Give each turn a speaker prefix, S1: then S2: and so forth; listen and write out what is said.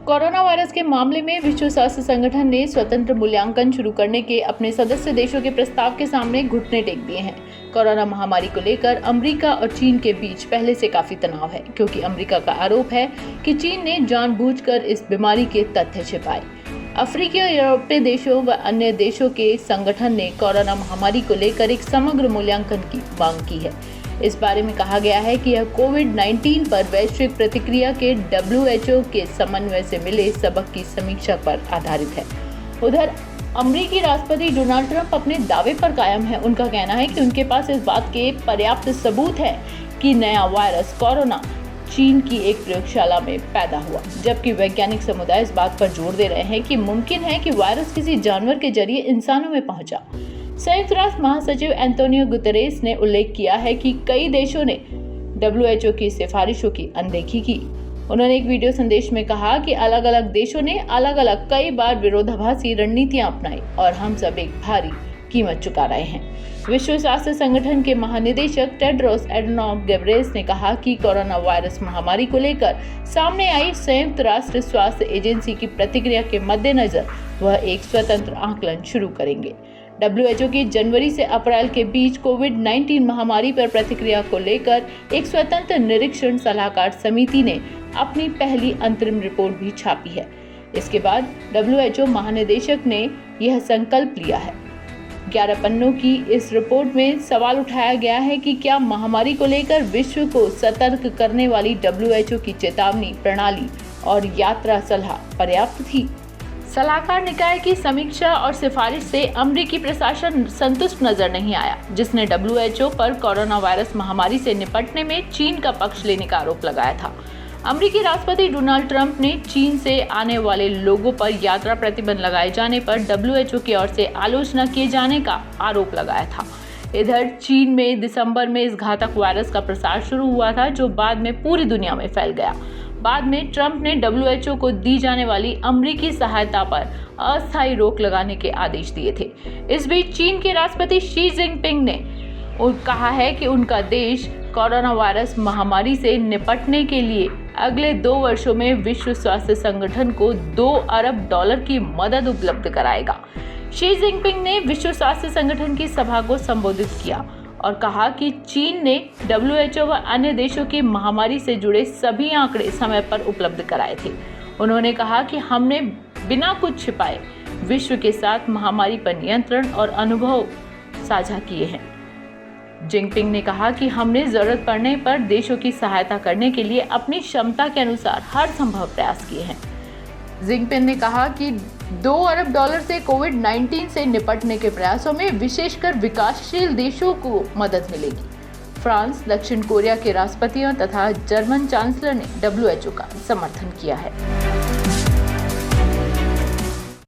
S1: Corona virus के मामले में विश्व स्वास्थ्य संगठन ने स्वतंत्र मूल्यांकन शुरू करने के अपने सदस्य देशों के प्रस्ताव के सामने घुटने टेक दिए हैं। कोरोना महामारी को लेकर अमेरिका और चीन के बीच पहले से काफी तनाव है, क्योंकि अमेरिका का आरोप है कि चीन ने जानबूझकर इस बीमारी के तथ्य छिपाए। अफ्रीकी और यूरोपीय देशों व अन्य देशों के संगठन ने कोरोना महामारी को लेकर एक समग्र मूल्यांकन की मांग की है। इस बारे में कहा गया है कि यह कोविड-19 पर वैश्विक प्रतिक्रिया के WHO के समन्वय से मिले सबक की समीक्षा पर आधारित है। उधर अमेरिकी राष्ट्रपति डोनाल्ड ट्रंप अपने दावे पर कायम है। उनका कहना है कि उनके पास इस बात के पर्याप्त सबूत है कि नया वायरस कोरोना चीन की एक प्रयोगशाला में पैदा हुआ, जबकि वैज्ञानिक समुदाय इस बात पर जोर दे रहे हैं कि मुमकिन है कि वायरस किसी जानवर के जरिए इंसानों में पहुंचा। संयुक्त राष्ट्र महासचिव एंटोनियो गुतेरेस ने उल्लेख किया है कि कई देशों ने WHO की सिफारिशों की अनदेखी की। उन्होंने एक वीडियो संदेश में कहा कि अलग अलग देशों ने अलग अलग कई बार विरोधाभासी रणनीतियां अपनाई और हम सब एक भारी कीमत चुका रहे हैं। विश्व स्वास्थ्य संगठन के महानिदेशक टेड्रोस एडनॉम गेब्रेयेसस ने कहा कि कोरोना वायरस महामारी को लेकर सामने आई संयुक्त राष्ट्र स्वास्थ्य एजेंसी की प्रतिक्रिया के मद्देनजर वह एक स्वतंत्र आकलन शुरू करेंगे। WHO की जनवरी से अप्रैल के बीच कोविड-19 महामारी पर प्रतिक्रिया को लेकर एक स्वतंत्र निरीक्षण सलाहकार समिति ने अपनी पहली अंतरिम रिपोर्ट भी छापी है। इसके बाद WHO महानिदेशक ने यह संकल्प लिया है। 11 पन्नों की इस रिपोर्ट में सवाल उठाया गया है कि क्या महामारी को लेकर विश्व को सतर्क करने वाली WHO की चेतावनी प्रणाली और यात्रा सलाह पर्याप्त थी। सलाहकार निकाय की समीक्षा और सिफारिश से अमेरिकी प्रशासन संतुष्ट नजर नहीं आया, जिसने WHO पर कोरोना वायरस महामारी से निपटने में चीन का पक्ष लेने का आरोप लगाया था। अमेरिकी राष्ट्रपति डोनाल्ड ट्रंप ने चीन से आने वाले लोगों पर यात्रा प्रतिबंध लगाए जाने पर WHO की ओर से आलोचना किए जाने का आरोप लगाया था। इधर चीन में दिसंबर में इस घातक वायरस का प्रसार शुरू हुआ था, जो बाद में पूरी दुनिया में फैल गया। बाद में ट्रंप ने WHO को दी जाने वाली अमेरिकी सहायता पर अस्थायी रोक लगाने के आदेश दिए थे। इस बीच चीन के राष्ट्रपति शी जिनपिंग ने कहा है कि उनका देश कोरोना वायरस महामारी से निपटने के लिए अगले 2 वर्षों में विश्व स्वास्थ्य संगठन को $2 अरब की मदद उपलब्ध कराएगा। शी जिनपिंग ने विश्व स्वास्थ्य संगठन की सभा को संबोधित किया और कहा कि चीन ने WHO व अन्य देशों की महामारी से जुड़े सभी आंकड़े समय पर उपलब्ध कराए थे। उन्होंने कहा कि हमने बिना कुछ छिपाए विश्व के साथ महामारी पर नियंत्रण और अनुभव साझा किए हैं। जिनपिंग ने कहा कि हमने जरूरत पड़ने पर देशों की सहायता करने के लिए अपनी क्षमता के अनुसार हर संभव प्रयास किए हैं। जिनपिंग ने कहा कि $2 अरब से कोविड-19 से निपटने के प्रयासों में विशेषकर विकासशील देशों को मदद मिलेगी। फ्रांस, दक्षिण कोरिया के राष्ट्रपतियों तथा जर्मन चांसलर ने WHO का समर्थन किया है।